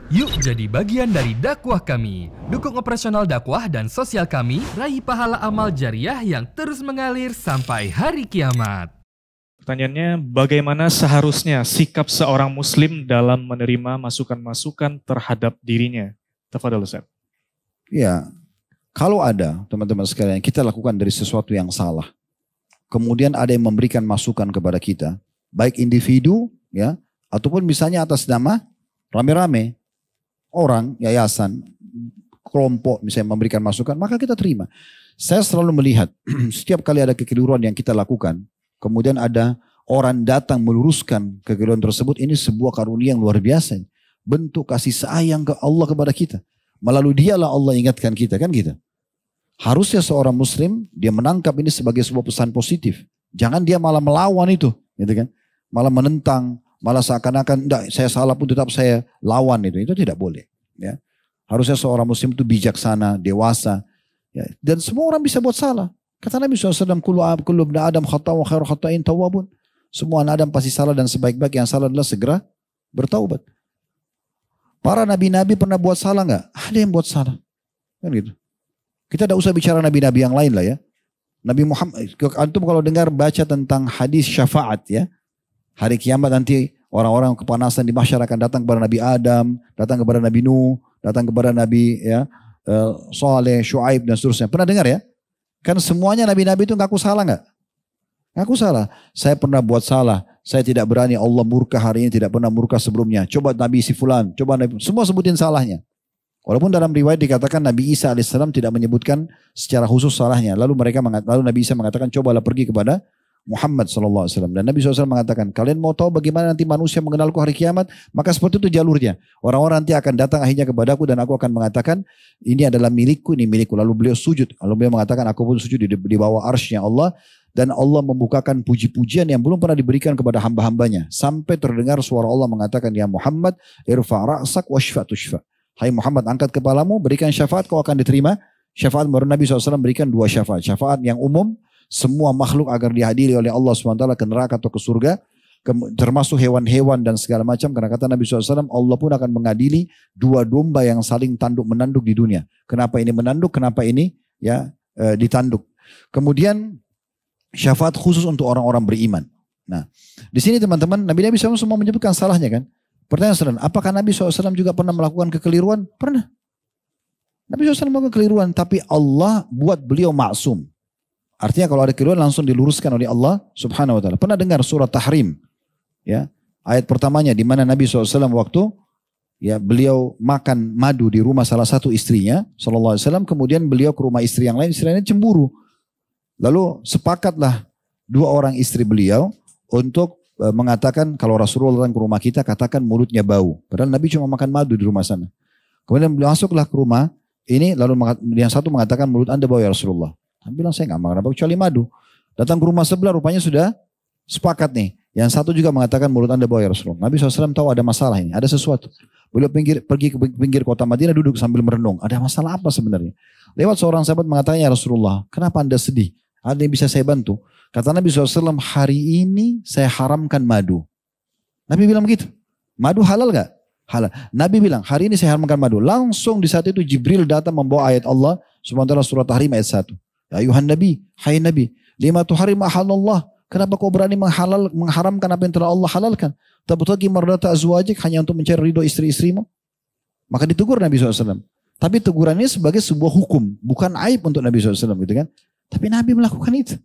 Yuk jadi bagian dari dakwah kami. Dukung operasional dakwah dan sosial kami, raih pahala amal jariah yang terus mengalir sampai hari kiamat. Pertanyaannya, bagaimana seharusnya sikap seorang muslim dalam menerima masukan-masukan terhadap dirinya? Tafadhol Ustaz. Ya, kalau ada teman-teman sekalian kita lakukan dari sesuatu yang salah, kemudian ada yang memberikan masukan kepada kita, baik individu ya, ataupun misalnya atas nama rame-rame, orang, yayasan, kelompok misalnya memberikan masukan, maka kita terima. Saya selalu melihat setiap kali ada kekeliruan yang kita lakukan, kemudian ada orang datang meluruskan kekeliruan tersebut, ini sebuah karunia yang luar biasa. Bentuk kasih sayang ke Allah kepada kita. Melalui dialah Allah ingatkan kita, kan gitu. Harusnya seorang muslim, dia menangkap ini sebagai sebuah pesan positif. Jangan dia malah melawan itu, gitu kan. Malah menentang, malah seakan-akan, enggak, saya salah pun tetap saya lawan itu tidak boleh. Ya. Harusnya seorang muslim itu bijaksana, dewasa. Ya. Dan semua orang bisa buat salah. Kata Nabi SAW, kullu ibn Adam khata'un wa khairu khata'in tawwabun. Semua anak Adam pasti salah dan sebaik-baik yang salah adalah segera bertaubat. Para nabi-nabi pernah buat salah enggak? Ada yang buat salah. Kan gitu. Kita tidak usah bicara nabi-nabi yang lain lah ya. Nabi Muhammad, antum kalau dengar baca tentang hadis syafaat ya. Hari kiamat nanti orang-orang kepanasan di masyarakat akan datang kepada Nabi Adam, datang kepada Nabi Nuh, datang kepada Nabi ya, Saleh, Syuaib dan seterusnya. Pernah dengar ya? Kan semuanya nabi-nabi itu ngaku salah nggak? Ngaku salah. Saya pernah buat salah. Saya tidak berani, Allah murka hari ini, tidak pernah murka sebelumnya. Coba Nabi si fulan, coba Nabi, semua sebutin salahnya. Walaupun dalam riwayat dikatakan Nabi Isa alaihissalam tidak menyebutkan secara khusus salahnya. Lalu Nabi Isa mengatakan cobalah pergi kepada Muhammad SAW. Dan Nabi SAW mengatakan, kalian mau tahu bagaimana nanti manusia mengenalku hari kiamat? Maka seperti itu jalurnya. Orang-orang nanti akan datang akhirnya kepadaku dan aku akan mengatakan, ini adalah milikku, ini milikku. Lalu beliau sujud. Lalu beliau mengatakan, aku pun sujud di bawah arsy-Nya Allah. Dan Allah membukakan puji-pujian yang belum pernah diberikan kepada hamba-hambanya. Sampai terdengar suara Allah mengatakan, ya Muhammad, irfa' ra'sak washfa' tushfa'. Hai Muhammad, angkat kepalamu, berikan syafaat, kau akan diterima. Syafaat baru Nabi SAW berikan dua syafaat. Syafaat yang umum, semua makhluk agar dihadiri oleh Allah SWT ke neraka atau ke surga, termasuk hewan-hewan dan segala macam. Karena kata Nabi SAW, Allah pun akan mengadili dua domba yang saling tanduk-menanduk di dunia. Kenapa ini menanduk, kenapa ini ya ditanduk. Kemudian syafaat khusus untuk orang-orang beriman. Nah, di sini teman-teman, Nabi SAW semua menyebutkan salahnya kan. Pertanyaan, apakah Nabi SAW juga pernah melakukan kekeliruan? Pernah. Nabi SAW melakukan kekeliruan, tapi Allah buat beliau maksum. Artinya kalau ada kekeliruan langsung diluruskan oleh Allah Subhanahu wa taala. Pernah dengar surat Tahrim? Ya. Ayat pertamanya di mana Nabi SAW waktu ya beliau makan madu di rumah salah satu istrinya sallallahu alaihi wasallam, kemudian beliau ke rumah istri yang lain, istri lainnya cemburu. Lalu sepakatlah dua orang istri beliau untuk mengatakan kalau Rasulullah datang ke rumah kita katakan mulutnya bau. Padahal Nabi cuma makan madu di rumah sana. Kemudian beliau masuklah ke rumah ini, lalu yang satu mengatakan mulut Anda bau ya Rasulullah. Nabi bilang saya nggak makan apa kecuali madu. Datang ke rumah sebelah rupanya sudah sepakat nih. Yang satu juga mengatakan mulut Anda bau ya Rasulullah. Nabi SAW tahu ada masalah ini, ada sesuatu. Beliau pergi ke pinggir kota Madinah duduk sambil merenung. Ada masalah apa sebenarnya? Lewat seorang sahabat mengatakan ya Rasulullah, kenapa Anda sedih? Ada yang bisa saya bantu? Kata Nabi SAW, hari ini saya haramkan madu. Nabi bilang begitu. Madu halal gak? Halal. Nabi bilang, hari ini saya haramkan madu. Langsung di saat itu Jibril datang membawa ayat Allah subhanahu wa ta'ala surat Tahrim ayat 1. Ya ayuhan Nabi, hai Nabi, lima tuharim halallah. Kenapa kau berani mengharamkan apa yang telah Allah halalkan? Tabtaghi mardata azwajik, hanya untuk mencari ridho istri-istrimu. Maka ditegur Nabi SAW. Tapi tegurannya sebagai sebuah hukum. Bukan aib untuk Nabi SAW gitu kan. Tapi Nabi melakukan itu.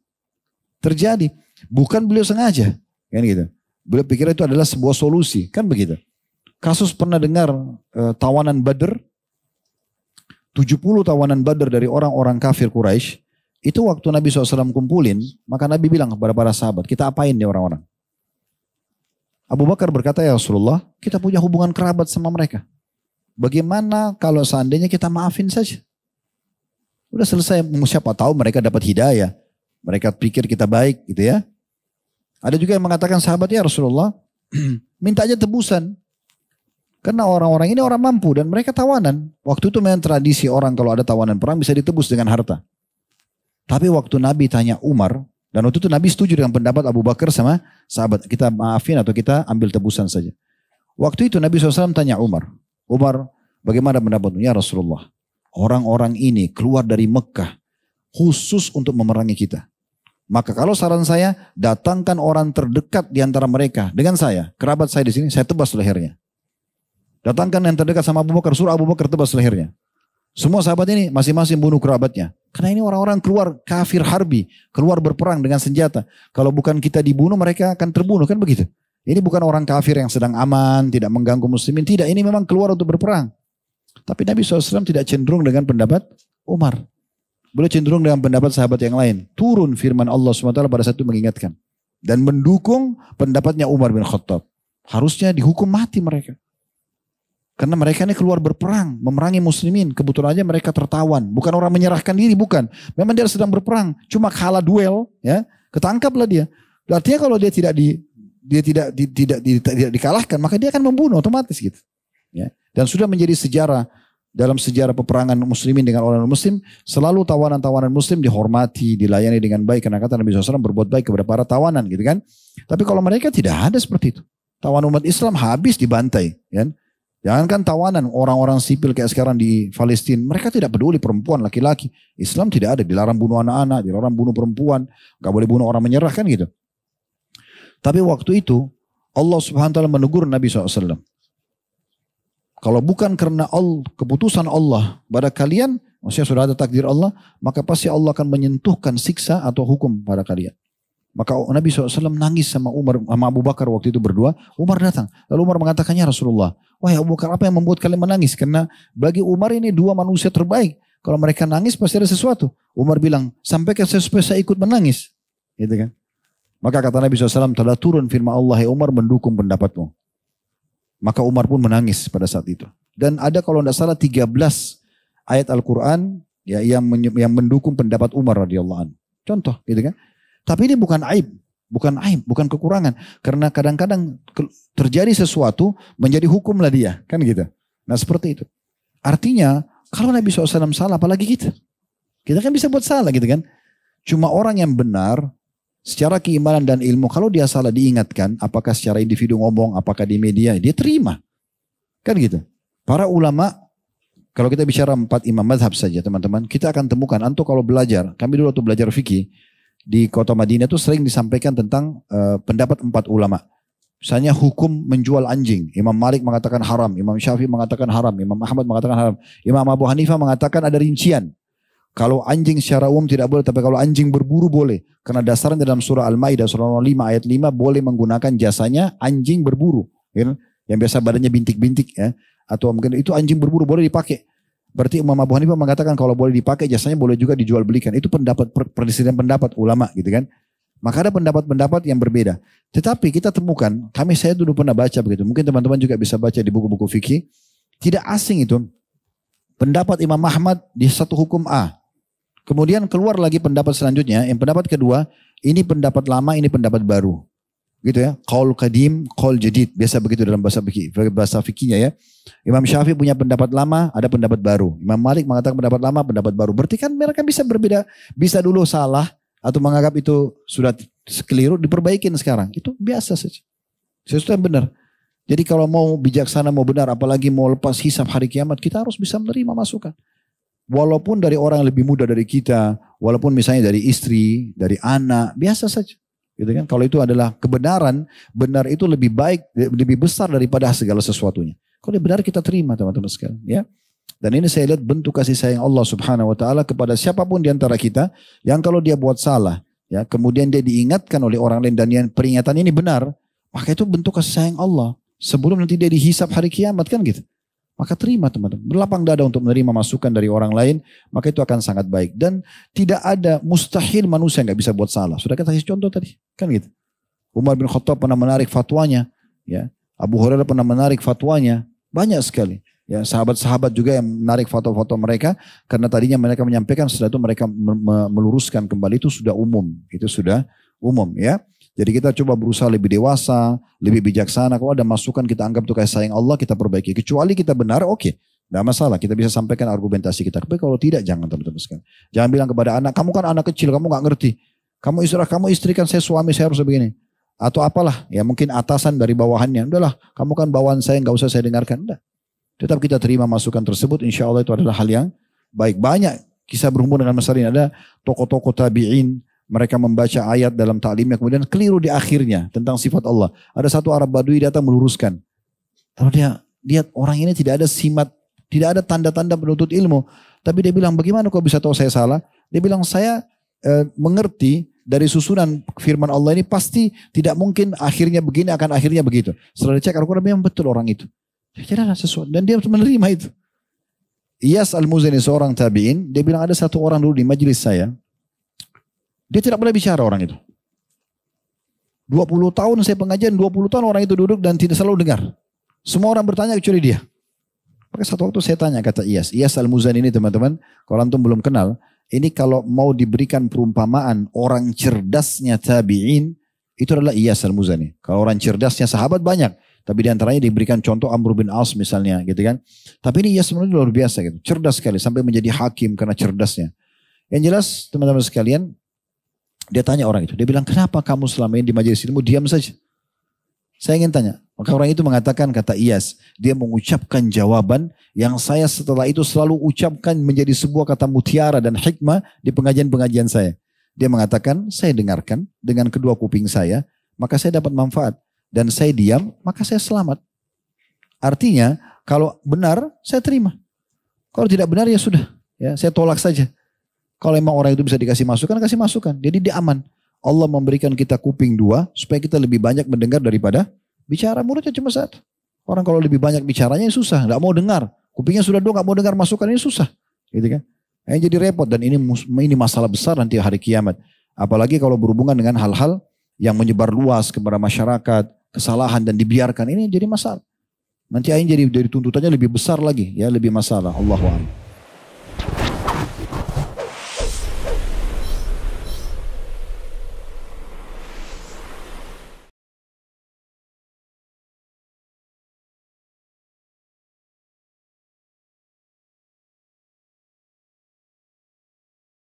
Terjadi. Bukan beliau sengaja. Kan gitu. Beliau pikir itu adalah sebuah solusi. Kan begitu. Kasus pernah dengar tawanan Badr. 70 tawanan Badr dari orang-orang kafir Quraisy. Itu waktu Nabi SAW kumpulin. Maka Nabi bilang kepada para sahabat. Kita apain nih orang-orang? Abu Bakar berkata ya Rasulullah. Kita punya hubungan kerabat sama mereka. Bagaimana kalau seandainya kita maafin saja? Udah selesai, siapa tahu mereka dapat hidayah. Mereka pikir kita baik gitu ya. Ada juga yang mengatakan sahabat ya Rasulullah, minta aja tebusan. Karena orang-orang ini orang mampu dan mereka tawanan. Waktu itu memang tradisi orang kalau ada tawanan perang bisa ditebus dengan harta. Tapi waktu Nabi tanya Umar, dan waktu itu Nabi setuju dengan pendapat Abu Bakar sama sahabat. Kita maafin atau kita ambil tebusan saja. Waktu itu Nabi SAW tanya Umar, Umar, bagaimana pendapatmu? Ya Rasulullah, orang-orang ini keluar dari Mekah khusus untuk memerangi kita. Maka kalau saran saya, datangkan orang terdekat di antara mereka dengan saya, kerabat saya di sini, saya tebas lehernya. Datangkan yang terdekat sama Abu Bakar, suruh Abu Bakar tebas lehernya. Semua sahabat ini masing-masing bunuh kerabatnya. Karena ini orang-orang keluar kafir harbi, keluar berperang dengan senjata. Kalau bukan kita dibunuh, mereka akan terbunuh, kan begitu. Ini bukan orang kafir yang sedang aman, tidak mengganggu muslimin, tidak. Ini memang keluar untuk berperang. Tapi Nabi SAW tidak cenderung dengan pendapat Umar. Beliau cenderung dengan pendapat sahabat yang lain. Turun firman Allah SWT pada saat itu mengingatkan. Dan mendukung pendapatnya Umar bin Khattab. Harusnya dihukum mati mereka. Karena mereka ini keluar berperang, memerangi muslimin. Kebetulan aja mereka tertawan. Bukan orang menyerahkan diri, bukan. Memang dia sedang berperang. Cuma kalah duel, ya, ketangkaplah dia. Artinya kalau dia tidak dikalahkan, maka dia akan membunuh otomatis gitu. Ya. Dan sudah menjadi sejarah. Dalam sejarah peperangan muslimin dengan orang muslim, selalu tawanan-tawanan muslim dihormati, dilayani dengan baik. Karena kata Nabi SAW berbuat baik kepada para tawanan gitu kan. Tapi kalau mereka tidak ada seperti itu. Tawanan umat Islam habis dibantai. Kan? Jangankan tawanan orang-orang sipil kayak sekarang di Palestina. Mereka tidak peduli perempuan, laki-laki. Islam tidak ada, dilarang bunuh anak-anak, dilarang bunuh perempuan. Gak boleh bunuh orang menyerah kan gitu. Tapi waktu itu Allah Subhanahu wa ta'ala menegur Nabi SAW. Kalau bukan karena keputusan Allah pada kalian, maksudnya sudah ada takdir Allah, maka pasti Allah akan menyentuhkan siksa atau hukum pada kalian. Maka Nabi SAW nangis sama Umar, sama Abu Bakar waktu itu berdua. Umar datang. Lalu Umar mengatakannya, Rasulullah, wahai Abu Bakar, apa yang membuat kalian menangis? Karena bagi Umar ini dua manusia terbaik. Kalau mereka nangis pasti ada sesuatu. Umar bilang, sampaikan saya supaya saya ikut menangis. Gitu kan? Maka kata Nabi SAW, telah turun firman Allah, hai Umar, mendukung pendapatmu. Maka Umar pun menangis pada saat itu. Dan ada kalau tidak salah 13 ayat Al-Quran ya, yang mendukung pendapat Umar radhiyallahu anhu. Contoh gitu kan. Tapi ini bukan aib. Bukan kekurangan. Karena kadang-kadang terjadi sesuatu menjadi hukum lah dia. Kan gitu. Nah seperti itu. Artinya kalau Nabi SAW salah apalagi kita. Kita kan bisa buat salah gitu kan. Cuma orang yang benar secara keimanan dan ilmu, kalau dia salah diingatkan, apakah secara individu ngomong, apakah di media, dia terima. Kan gitu. Para ulama, kalau kita bicara 4 imam mazhab saja teman-teman, kita akan temukan, antum kalau belajar, kami dulu waktu belajar fikih, di kota Madinah itu sering disampaikan tentang pendapat 4 ulama. Misalnya hukum menjual anjing, Imam Malik mengatakan haram, Imam Syafi'i mengatakan haram, Imam Ahmad mengatakan haram, Imam Abu Hanifah mengatakan ada rincian. Kalau anjing secara umum tidak boleh, tapi kalau anjing berburu boleh. Karena dasarnya dalam surah Al-Maidah surah 5 ayat 5 boleh menggunakan jasanya anjing berburu. Ya, yang biasa badannya bintik-bintik ya. Atau mungkin itu anjing berburu boleh dipakai. Berarti Imam Abu Hanifah mengatakan kalau boleh dipakai jasanya boleh juga dijual belikan. Itu pendapat perselisihan pendapat ulama gitu kan. Maka ada pendapat-pendapat yang berbeda. Tetapi kita temukan, saya dulu pernah baca begitu. Mungkin teman-teman juga bisa baca di buku-buku fikih. Tidak asing itu. Pendapat Imam Ahmad di satu hukum A. Kemudian keluar lagi pendapat selanjutnya, yang pendapat kedua, ini pendapat lama, ini pendapat baru. Gitu ya, qaul qadim, qaul jadid, biasa begitu dalam bahasa fikihnya ya. Imam Syafi'i punya pendapat lama, ada pendapat baru. Imam Malik mengatakan pendapat lama, pendapat baru. Berarti kan mereka bisa berbeda, bisa dulu salah atau menganggap itu sudah keliru, diperbaikin sekarang. Itu biasa saja. Sesuatu yang benar. Jadi kalau mau bijaksana, mau benar, apalagi mau lepas hisab hari kiamat, kita harus bisa menerima masukan. Walaupun dari orang yang lebih muda dari kita, walaupun misalnya dari istri, dari anak, biasa saja. Gitu kan? Kalau itu adalah kebenaran, benar itu lebih baik, lebih besar daripada segala sesuatunya. Kalau benar kita terima teman-teman sekalian. Ya. Dan ini saya lihat bentuk kasih sayang Allah Subhanahu Wa Taala kepada siapapun di antara kita, yang kalau dia buat salah, ya kemudian dia diingatkan oleh orang lain dan yang peringatan ini benar, maka itu bentuk kasih sayang Allah. Sebelum nanti dia dihisab hari kiamat kan gitu. Maka terima teman-teman. Berlapang dada untuk menerima masukan dari orang lain. Maka itu akan sangat baik. Dan tidak ada mustahil manusia yang gak bisa buat salah. Sudah kita kasih contoh tadi. Kan gitu. Umar bin Khattab pernah menarik fatwanya. Ya. Abu Hurairah pernah menarik fatwanya. Banyak sekali. Ya, sahabat-sahabat juga yang menarik fatwa-fatwa mereka. Karena tadinya mereka menyampaikan. Setelah itu mereka meluruskan kembali. Itu sudah umum. Itu sudah umum ya. Jadi kita coba berusaha lebih dewasa, lebih bijaksana. Kalau ada masukan kita anggap itu kasih sayang Allah, kita perbaiki. Kecuali kita benar, oke. Tidak masalah, kita bisa sampaikan argumentasi kita. Tapi kalau tidak, jangan teman-teman sekalian. Jangan bilang kepada anak, kamu kan anak kecil, kamu gak ngerti. Kamu istri kan saya suami, saya harus begini. Atau apalah, ya mungkin atasan dari bawahannya. Udahlah, kamu kan bawahan saya, gak usah saya dengarkan. Udah. Tetap kita terima masukan tersebut, insya Allah itu adalah hal yang baik. Banyak kisah berhubungan dengan masalah ini. Ada tokoh-tokoh tabi'in, mereka membaca ayat dalam ta'limnya, kemudian keliru di akhirnya tentang sifat Allah. Ada satu Arab Badui datang meluruskan. Kalau dia lihat orang ini tidak ada simat, tidak ada tanda-tanda penuntut ilmu. Tapi dia bilang, bagaimana kau bisa tahu saya salah? Dia bilang, saya mengerti dari susunan firman Allah ini pasti tidak mungkin akhirnya begini akan akhirnya begitu. Setelah dicek Al-Quran memang betul orang itu. Tidak ada sesuatu. Dan dia menerima itu. Iyas Al-Muzani seorang tabi'in, dia bilang ada satu orang dulu di majelis saya. Dia tidak boleh bicara orang itu. 20 tahun saya pengajian, 20 tahun orang itu duduk dan tidak selalu dengar. Semua orang bertanya kecuali dia. Maka satu waktu saya tanya, kata Iyas. Iyas Al-Muzani ini teman-teman, kalau antum belum kenal, ini kalau mau diberikan perumpamaan orang cerdasnya tabi'in, itu adalah Iyas Al-Muzani. Kalau orang cerdasnya sahabat banyak, tapi diantaranya diberikan contoh Amr bin As misalnya, gitu kan. Tapi ini Iyas Al-Muzani luar biasa gitu, cerdas sekali sampai menjadi hakim karena cerdasnya. Yang jelas teman-teman sekalian, dia tanya orang itu, dia bilang kenapa kamu selama ini di majelis ilmu diam saja? Saya ingin tanya, maka orang itu mengatakan, kata Iyas, dia mengucapkan jawaban yang saya setelah itu selalu ucapkan menjadi sebuah kata mutiara dan hikmah di pengajian-pengajian saya. Dia mengatakan, saya dengarkan dengan kedua kuping saya, maka saya dapat manfaat. Dan saya diam, maka saya selamat. Artinya, kalau benar, saya terima. Kalau tidak benar, ya sudah. Ya, saya tolak saja. Kalau memang orang itu bisa dikasih masukan, kasih masukan. Jadi dia aman. Allah memberikan kita kuping dua, supaya kita lebih banyak mendengar daripada bicara. Mulutnya cuma satu. Orang kalau lebih banyak bicaranya susah, nggak mau dengar. Kupingnya sudah dua, nggak mau dengar masukan, ini susah. Gitu kan? Yang jadi repot, dan ini masalah besar nanti hari kiamat. Apalagi kalau berhubungan dengan hal-hal yang menyebar luas kepada masyarakat, kesalahan dan dibiarkan, ini jadi masalah. Nanti akhirnya jadi tuntutannya lebih besar lagi, ya lebih masalah. Allahu a'lam.